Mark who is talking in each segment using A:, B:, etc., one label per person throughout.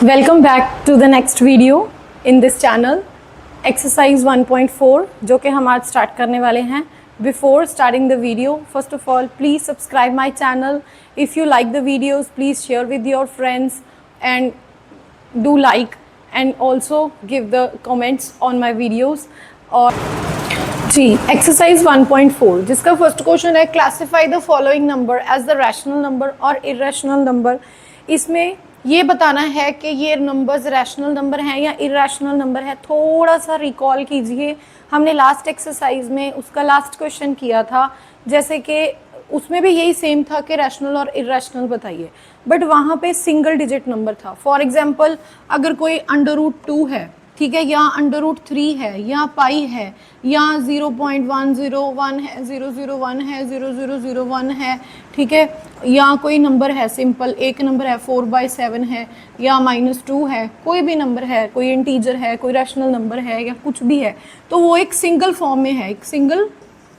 A: Welcome back to the next video in this channel exercise 1.4 जो कि हम आज स्टार्ट करने वाले हैं। Before starting the video first of all please subscribe my channel. If you like the videos please share with your friends and do like and also give the comments on my videos. और जी exercise 1.4 जिसका first question है classify the following number as the rational number और irrational number. इसमें ये बताना है कि ये नंबर्स रैशनल नंबर हैं या इरेशनल नंबर है। थोड़ा सा रिकॉल कीजिए, हमने लास्ट एक्सरसाइज में उसका लास्ट क्वेश्चन किया था, जैसे कि उसमें भी यही सेम था कि रैशनल और इरेशनल बताइए, बट वहाँ पे सिंगल डिजिट नंबर था। फॉर एग्जांपल अगर कोई √2 है, ठीक है, या √3 है, या पाई है, या 0.101 है, 001 है, 0001 है, ठीक है, या कोई नंबर है सिंपल एक नंबर है 4/7 है, या -2 है, कोई भी नंबर है, कोई इंटीजर है, कोई रैशनल नंबर है, या कुछ भी है, तो वो एक सिंगल फॉर्म में है, एक सिंगल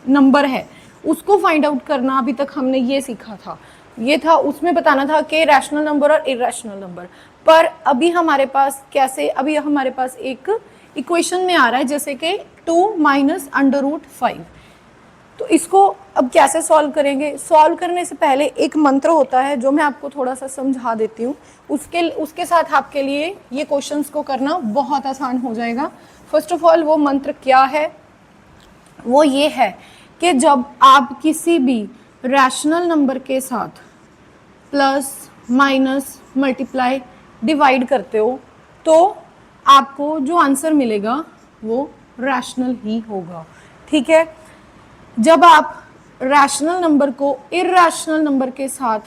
A: नंबर है। उसको फाइंड आउट करना अभी तक हमने ये सीखा था, ये था, उसमें बताना था कि रैशनल नंबर और इरेशनल नंबर। पर अभी हमारे पास कैसे, अभी हमारे पास एक इक्वेशन में आ रहा है जैसे कि 2 - √5। तो इसको अब कैसे सॉल्व करेंगे? सॉल्व करने से पहले एक मंत्र होता है जो मैं आपको थोड़ा सा समझा देती हूँ, उसके साथ आपके लिए ये क्वेश्चंस को करना बहुत आसान हो जाएगा। फर्स्ट ऑफ ऑल वो मंत्र क्या है? वो ये है कि जब आप किसी भी रैशनल नंबर के साथ प्लस माइनस मल्टीप्लाई डिवाइड करते हो तो आपको जो आंसर मिलेगा वो रैशनल ही होगा, ठीक है। जब आप रैशनल नंबर को इरेशनल नंबर के साथ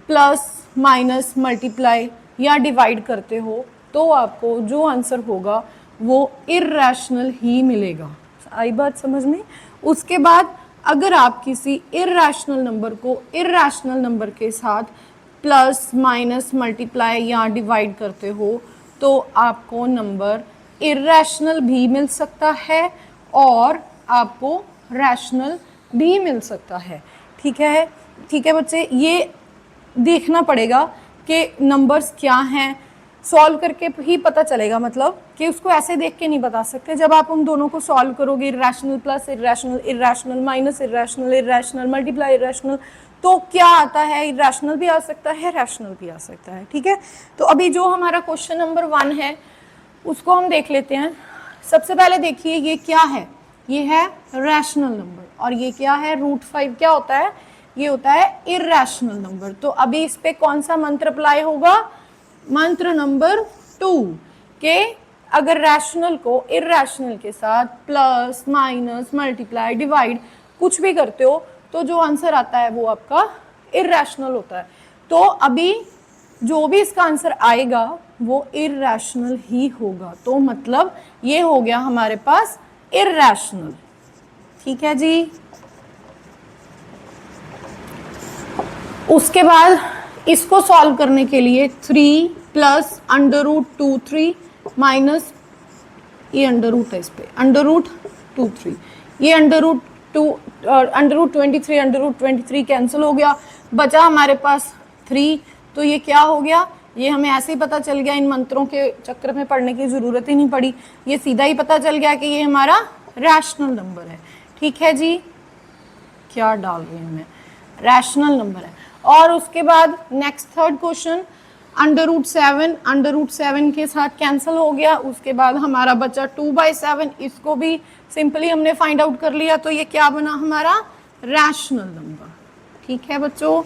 A: प्लस माइनस मल्टीप्लाई या डिवाइड करते हो तो आपको जो आंसर होगा वो इरेशनल ही मिलेगा। आई बात समझ में? उसके बाद अगर आप किसी इरेशनल नंबर को इरेशनल नंबर के साथ प्लस माइनस मल्टीप्लाई या डिवाइड करते हो तो आपको नंबर इरेशनल भी मिल सकता है और आपको रैशनल भी मिल सकता है, ठीक है। ठीक है बच्चे, ये देखना पड़ेगा कि नंबर्स क्या हैं, सॉल्व करके ही पता चलेगा, मतलब कि उसको ऐसे देख के नहीं बता सकते। जब आप उन दोनों को सॉल्व करोगे, irrational plus irrational, irrational minus irrational, irrational multiply irrational, तो क्या आता है? इरेशनल भी आ सकता है, रैशनल भी आ सकता है, ठीक है। तो अभी जो हमारा क्वेश्चन नंबर 1 है उसको हम देख लेते हैं। सबसे पहले देखिए ये क्या है, ये है रैशनल नंबर, और ये क्या है? √5 क्या होता है? ये होता है इरेशनल नंबर। तो अभी इस पे कौन सा मंत्र अप्लाई होगा? मंत्र नंबर 2 के अगर रैशनल को इरेशनल के साथ प्लस माइनस मल्टीप्लाई डिवाइड कुछ भी करते हो तो जो आंसर आता है वो आपका इरेशनल होता है। तो अभी जो भी इसका आंसर आएगा वो इरेशनल ही होगा, तो मतलब ये हो गया हमारे पास इरेशनल, ठीक है जी। उसके बाद इसको सॉल्व करने के लिए 3 + √23 माइनस ये अंडर-रूट है, इस पे √23, ये √23 कैंसिल हो गया, बचा हमारे पास 3। तो ये क्या हो गया? ये हमें ऐसे ही पता चल गया, इन मंत्रों के चक्कर में पढ़ने की ज़रूरत ही नहीं पड़ी, ये सीधा ही पता चल गया कि ये हमारा रैशनल नंबर है, ठीक है जी। क्या डाल रही हूँ मैं? रैशनल नंबर है। और उसके बाद नेक्स्ट थर्ड क्वेश्चन, √7 के साथ कैंसिल हो गया, उसके बाद हमारा बचा 2/7, इसको भी सिंपली हमने फाइंड आउट कर लिया, तो ये क्या बना? हमारा रैशनल नंबर, ठीक है बच्चों।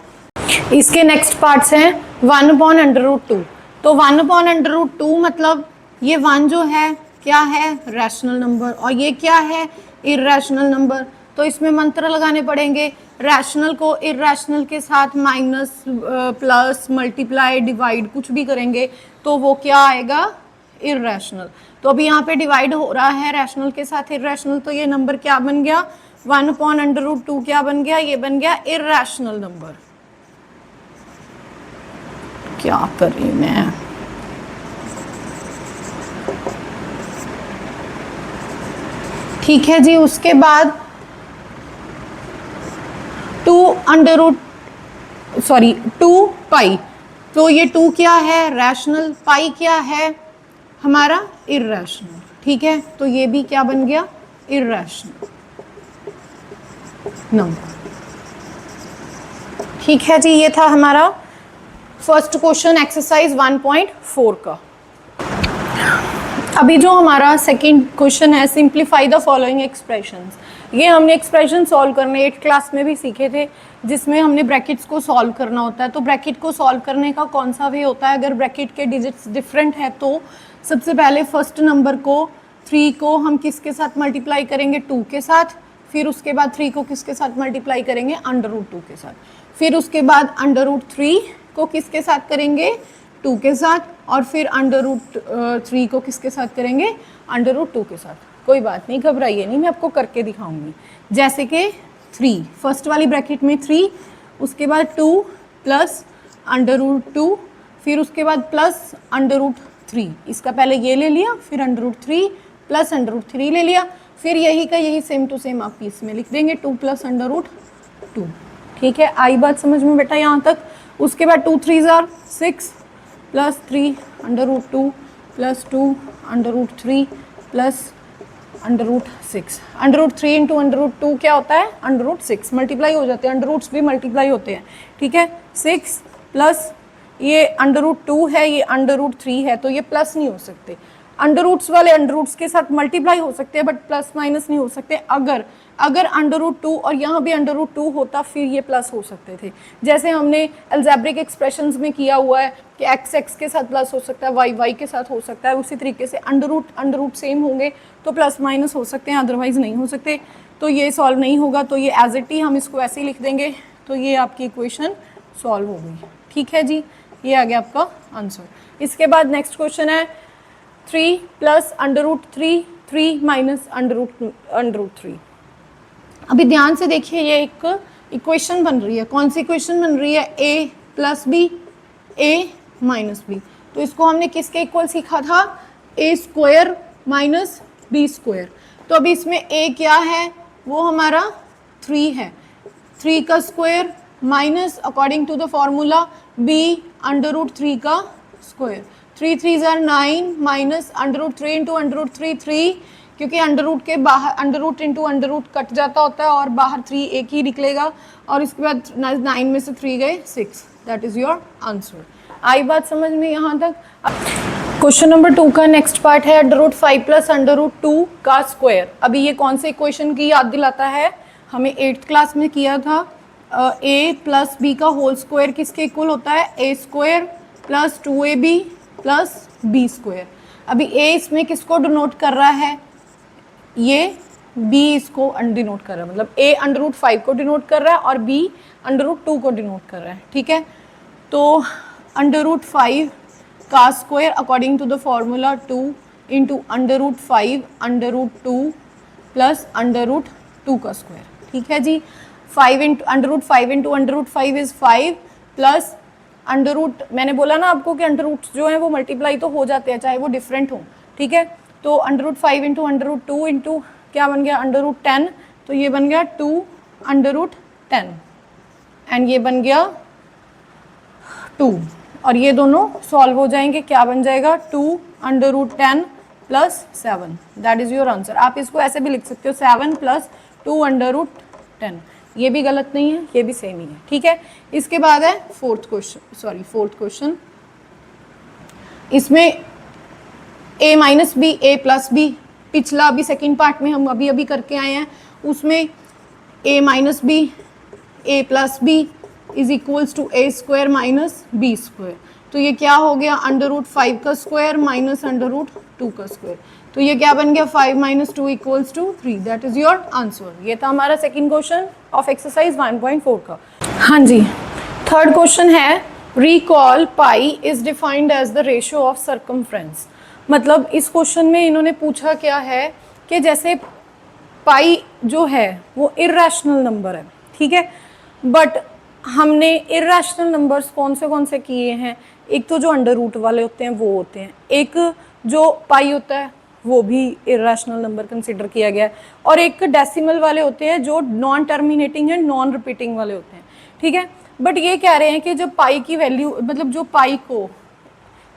A: इसके नेक्स्ट पार्ट्स हैं 1/√2। तो 1/√2 मतलब ये 1 जो है क्या है? रैशनल नंबर, और ये क्या है? Irrational number. तो इसमें मंत्र लगाने पड़ेंगे, रैशनल को इरेशनल के साथ माइनस प्लस मल्टीप्लाई डिवाइड कुछ भी करेंगे तो वो क्या आएगा? इरेशनल। तो अभी यहाँ पे डिवाइड हो रहा है रैशनल के साथ इरेशनल, तो ये नंबर क्या बन गया? 1/√2 क्या बन गया? ये बन गया इरेशनल नंबर। क्या कर रही मैं? ठीक है जी। उसके बाद 2 पाई तो ये 2 क्या है, रैशनल, पाई क्या है हमारा, इर्रेशनल। ठीक है, तो ये भी क्या बन गया, इर्रेशनल नंबर। ठीक है जी, ये था हमारा फर्स्ट क्वेश्चन एक्सरसाइज 1.4 का। अभी जो हमारा सेकंड क्वेश्चन है, सिंप्लीफाई द फॉलोइंग एक्सप्रेशंस। ये हमने एक्सप्रेशन सॉल्व करने 8th क्लास में भी सीखे थे, जिसमें हमने ब्रैकेट्स को सॉल्व करना होता है। तो ब्रैकेट को सॉल्व करने का कौन सा वे होता है, अगर ब्रैकेट के डिजिट्स डिफरेंट है तो सबसे पहले फर्स्ट नंबर को 3 को हम किसके साथ मल्टीप्लाई करेंगे, 2 के साथ। फिर उसके बाद 3 को किसके साथ मल्टीप्लाई करेंगे, अंडर रूट 2 के साथ। फिर उसके बाद अंडर रूट 3 को किसके साथ करेंगे, 2 के साथ। और फिर अंडर रूट 3 को किसके साथ करेंगे, अंडर रूट 2 के साथ। कोई बात नहीं, घबराइए नहीं, मैं आपको करके दिखाऊंगी। जैसे कि 3 फर्स्ट वाली ब्रैकेट में 3, उसके बाद 2 प्लस अंडर रूट 2, फिर उसके बाद प्लस अंडर रूट 3। इसका पहले ये ले लिया, फिर under root 3 plus under root 3 ले लिया, फिर यही का यही सेम टू सेम आप इसमें लिख देंगे 2 प्लस अंडर रूट 2। ठीक है, आई बात समझ में बेटा यहाँ तक। उसके बाद 2 3 जार 6 plus 3 under root 2 plus 2 under root 3 plus under root 6। Under root 3 into under root 2 क्या होता है, अंडर रूट 6। मल्टीप्लाई हो जाते हैं, अंडर रूट्स भी मल्टीप्लाई होते हैं। ठीक है, 6 प्लस ये अंडर रूट 2 है, ये अंडर रूट 3 है, तो ये प्लस नहीं हो सकते। अंडर रूट्स वाले अंडर रूट्स के साथ मल्टीप्लाई हो सकते हैं, बट प्लस माइनस नहीं हो सकते। अगर अंडर रूट 2 और यहाँ भी अंडर रूट 2 होता, फिर ये प्लस हो सकते थे। जैसे हमने अलजेब्रिक एक्सप्रेशंस में किया हुआ है कि एक्स एक्स के साथ प्लस हो सकता है, वाई वाई के साथ हो सकता है। उसी तरीके से अंडर रूट सेम होंगे तो प्लस माइनस हो सकते हैं, अदरवाइज नहीं हो सकते। तो ये सॉल्व नहीं होगा, तो ये एज इट ही हम इसको ऐसे ही लिख देंगे। तो ये आपकी इक्वेशन सॉल्व हो गई। ठीक है जी, ये आ गया आपका आंसर। इसके बाद नेक्स्ट क्वेश्चन है 3 plus under root 3, 3 minus under root 3। अभी ध्यान से देखिए, ये एक इक्वेशन बन रही है। कौन सी इक्वेशन बन रही है, a plus B, a minus B. तो इसको हमने किसके इक्वल सीखा था, a square minus B square. तो अभी इसमें a क्या है, वो हमारा 3 है, 3 का square minus according to the formula b under root 3 का स्क्वायर। 3 3 जार 9 minus under root 3 into under root 3 3, क्योंकि अंडर रूट के बाहर under root into under root cut जाता होता है और बाहर 3 एक ही निकलेगा। और इसके बाद 9 में से 3 गए 6। That is your answer. आई बात समझ में यहाँ तक। क्वेश्चन नंबर 2 का नेक्स्ट पार्ट है under root 5 plus under root 2 का स्क्वायर। अभी ये कौन से इक्वेशन की याद दिलाता है, हमें 8th क्लास में किया था। a प्लस बी का होल स्क्वायर किसके इक्वल होता है, a square plus 2ab plus B square. अभी a इसमें किसको डिनोट कर रहा है, ये b इसको डिनोट कर रहा है, मतलब a अंडर रूट 5 को डिनोट कर रहा है और b अंडर रूट 2 को डिनोट कर रहा है। ठीक है, तो अंडर रूट 5 का square according to the formula 2 into under root 5 under root 2 plus under root 2 का स्क्वायर। ठीक है जी, 5 into under root 5 into under root 5 is 5 plus under root, मैंने बोला ना आपको कि अंडर रूट जो है वो मल्टीप्लाई तो हो जाते हैं चाहे वो डिफरेंट हो। ठीक है, तो under root 5 into under root 2 into क्या बन गया, अंडर रूट 10। तो ये बन गया 2 अंडर रूट 10 एंड ये बन गया 2, और ये दोनों सॉल्व हो जाएंगे। क्या बन जाएगा, 2 under root 10 plus 7। That is your answer. आप इसको ऐसे भी लिख सकते हो 7 प्लस 2 अंडर रूट 10। ये भी गलत नहीं है, ये भी सेम ही है। ठीक है, इसके बाद है फोर्थ क्वेश्चन। इसमें a minus B, a plus B, पिछला अभी सेकेंड पार्ट में हम अभी करके आए हैं, उसमें a minus B, a plus B is equals to a square minus B square. तो ये क्या हो गया, अंडर रूट 5 का स्क्वायर माइनस अंडर रूट 2 का स्क्वायर। तो ये क्या बन गया, 5 minus 2 equals to 3। That is your answer. ये था हमारा सेकेंड क्वेश्चन ऑफ एक्सरसाइज 1.4 का। हाँ जी, थर्ड क्वेश्चन है recall pi is defined as the ratio of circumference. मतलब इस क्वेश्चन में इन्होंने पूछा क्या है कि जैसे पाई जो है वो इर्रेशनल नंबर है, ठीक है, बट हमने इर्रेशनल नंबर्स कौन से किए हैं, एक तो जो अंडर रूट वाले होते हैं वो होते हैं, एक जो पाई होता है वो भी इर्रेशनल नंबर कंसिडर किया गया है, और एक डेसिमल वाले होते हैं जो नॉन टर्मिनेटिंग है, नॉन रिपीटिंग वाले होते हैं। ठीक है, बट ये कह रहे हैं कि जब पाई की वैल्यू, मतलब जो पाई को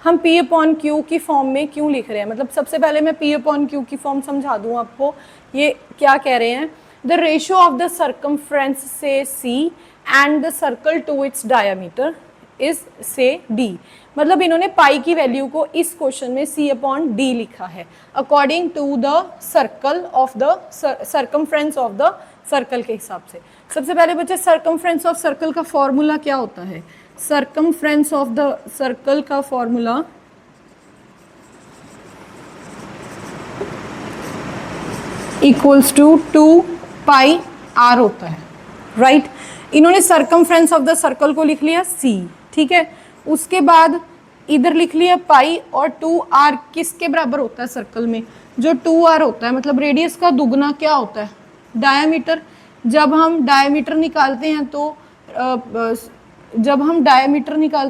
A: हम P अपॉन क्यू की फॉर्म में क्यों लिख रहे हैं, मतलब सबसे पहले मैं P अपॉन क्यू की फॉर्म समझा दूं आपको। ये क्या कह रहे हैं, the ratio of the circumference say C and the circle to its diameter is say D। मतलब इन्होंने पाई की वैल्यू को इस क्वेश्चन में C अपॉन D लिखा है according to the circle of the circumference of the circle के हिसाब से। सबसे पहले बच्चे सर्कमफ्रेंस ऑफ सर्कल का फॉर्मूला क्या होता है, सर्कमफ्रेंस ऑफ द सर्कल का formula equals to 2 pi r होता है, राइट। इन्होंने सर्कमफ्रेंस ऑफ द सर्कल को लिख लिया c, ठीक है। उसके बाद इधर लिख लिया पाई, और 2r किसके बराबर होता है सर्कल में, जो 2r होता है, मतलब रेडियस का दुगना क्या होता है, डायमीटर। जब हम डायमीटर निकालते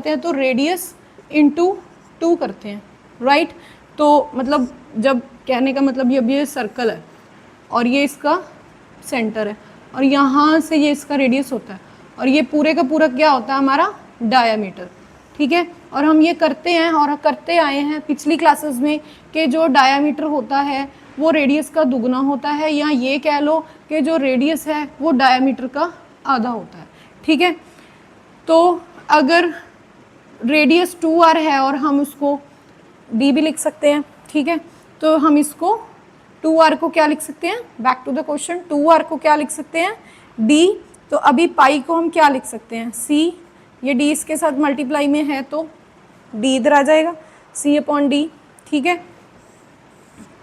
A: हैं तो रेडियस इंटू 2 करते हैं, राइट। तो मतलब जब कहने का मतलब ये सर्कल है और ये इसका सेंटर है और यहाँ से ये इसका रेडियस होता है और ये पूरे का पूरा क्या होता है हमारा डायमीटर, ठीक है। और हम ये करते हैं और करते आए हैं पिछली क्लासेस में कि जो डायमीटर होता है वो रेडियस का दुगना होता है, या ये कह लो कि जो रेडियस है वो डायमीटर का आधा होता है, ठीक है। तो अगर रेडियस 2r है और हम उसको d भी लिख सकते हैं, ठीक है। तो हम इसको 2r को क्या लिख सकते हैं, back to the question, 2r को क्या लिख सकते हैं d। तो अभी पाई को हम क्या लिख सकते हैं c, ये d इसके साथ मल्टीप्लाई में है तो d इधर आ जाएगा c अपॉन d, ठीक है।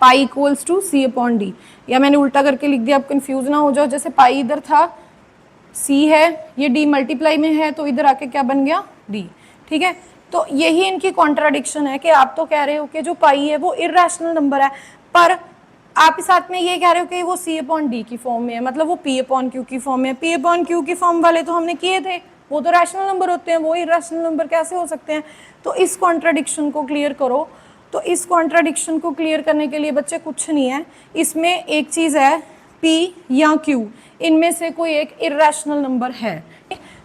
A: Pi equals to c upon d, या मैंने उल्टा करके लिख दिया, आप कंफ्यूज ना हो जाओ। जैसे पाई इधर था, c है, ये d मल्टीप्लाई में है तो इधर आके क्या बन गया d, ठीक है। तो यही इनकी कॉन्ट्राडिक्शन है कि आप तो कह रहे हो कि जो पाई है वो इर्रेशनल नंबर है, पर आप साथ में ये कह रहे हो कि वो c अपॉन d की फॉर्म में है, मतलब वो p अपॉन q की फॉर्म में है। p अपॉन q की फॉर्म वाले तो हमने किए थे, वो तो रैशनल नंबर होते हैं, वो इर्रेशनल नंबर कैसे हो सकते हैं। तो इस कॉन्ट्राडिक्शन को क्लियर करो। तो इस कॉन्ट्राडिक्शन को क्लियर करने के लिए बच्चे कुछ नहीं है, इसमें एक चीज़ है p या q, इनमें से कोई एक इर्रेशनल नंबर है।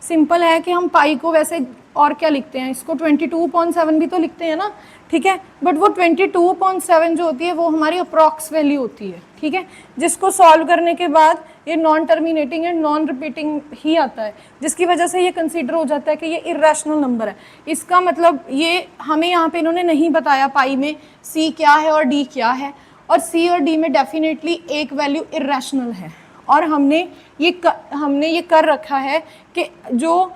A: सिंपल है कि हम पाई को वैसे और क्या लिखते हैं, इसको 22/7 भी तो लिखते हैं ना, ठीक है। बट वो 22/7 जो होती है वो हमारी अप्रॉक्स वैल्यू होती है, ठीक है, जिसको सॉल्व करने के बाद ये non terminating and non repeating ही आता है, जिसकी वजह से ये कंसीडर हो जाता है कि ये इर्रेशनल नंबर है। इसका मतलब ये हमें यहाँ पे इन्होंने नहीं बताया पाई में c क्या है और d क्या है, और c और d में डेफिनेटली एक वैल्यू इर्रेशनल है। और हमने ये कर रखा है कि जो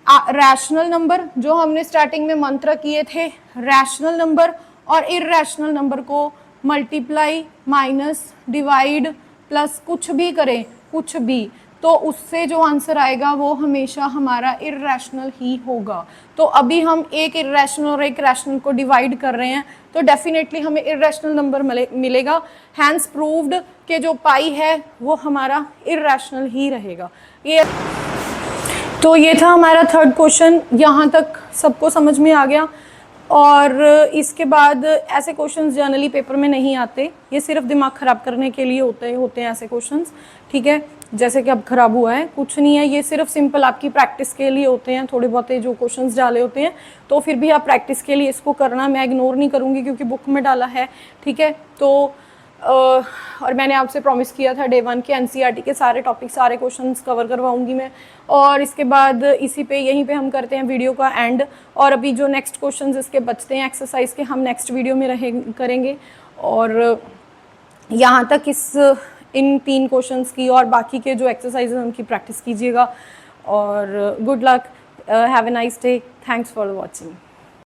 A: रैशनल नंबर, जो हमने स्टार्टिंग में मंत्र किए थे, रैशनल नंबर और इर्रेशनल नंबर को मल्टीप्लाई माइनस डिवाइड प्लस कुछ भी करें, कुछ भी, तो उससे जो आंसर आएगा वो हमेशा हमारा इर्रेशनल ही होगा। तो अभी हम एक इर्रेशनल और एक रैशनल को डिवाइड कर रहे हैं तो डेफिनेटली हमें इर्रेशनल नंबर मिलेगा। हैंस प्रूव्ड कि जो पाई है वो हमारा इर्रेशनल ही रहेगा। तो ये था हमारा थर्ड क्वेश्चन। यहाँ तक सबको समझ में आ गया। और इसके बाद ऐसे क्वेश्चंस जनरली पेपर में नहीं आते, ये सिर्फ दिमाग ख़राब करने के लिए होते हैं ऐसे क्वेश्चंस, ठीक है। जैसे कि अब ख़राब हुआ है, कुछ नहीं है, ये सिर्फ सिंपल आपकी प्रैक्टिस के लिए होते हैं। थोड़े बहुत जो क्वेश्चंस डाले होते हैं तो फिर भी आप प्रैक्टिस के लिए इसको करना, मैं इग्नोर नहीं करूँगी क्योंकि बुक में डाला है, ठीक है। तो और मैंने आपसे प्रॉमिस किया था डे 1 के एनसीईआरटी के सारे टॉपिक, सारे क्वेश्चंस कवर करवाऊंगी मैं। और इसके बाद यहीं पे हम करते हैं वीडियो का एंड। और अभी जो नेक्स्ट क्वेश्चंस इसके बचते हैं एक्सरसाइज के, हम नेक्स्ट वीडियो में करेंगे। और यहाँ तक इन 3 क्वेश्चंस की और बाकी के जो एक्सरसाइज हैं उनकी प्रैक्टिस कीजिएगा। और good luck, have a nice day, thanks for watching.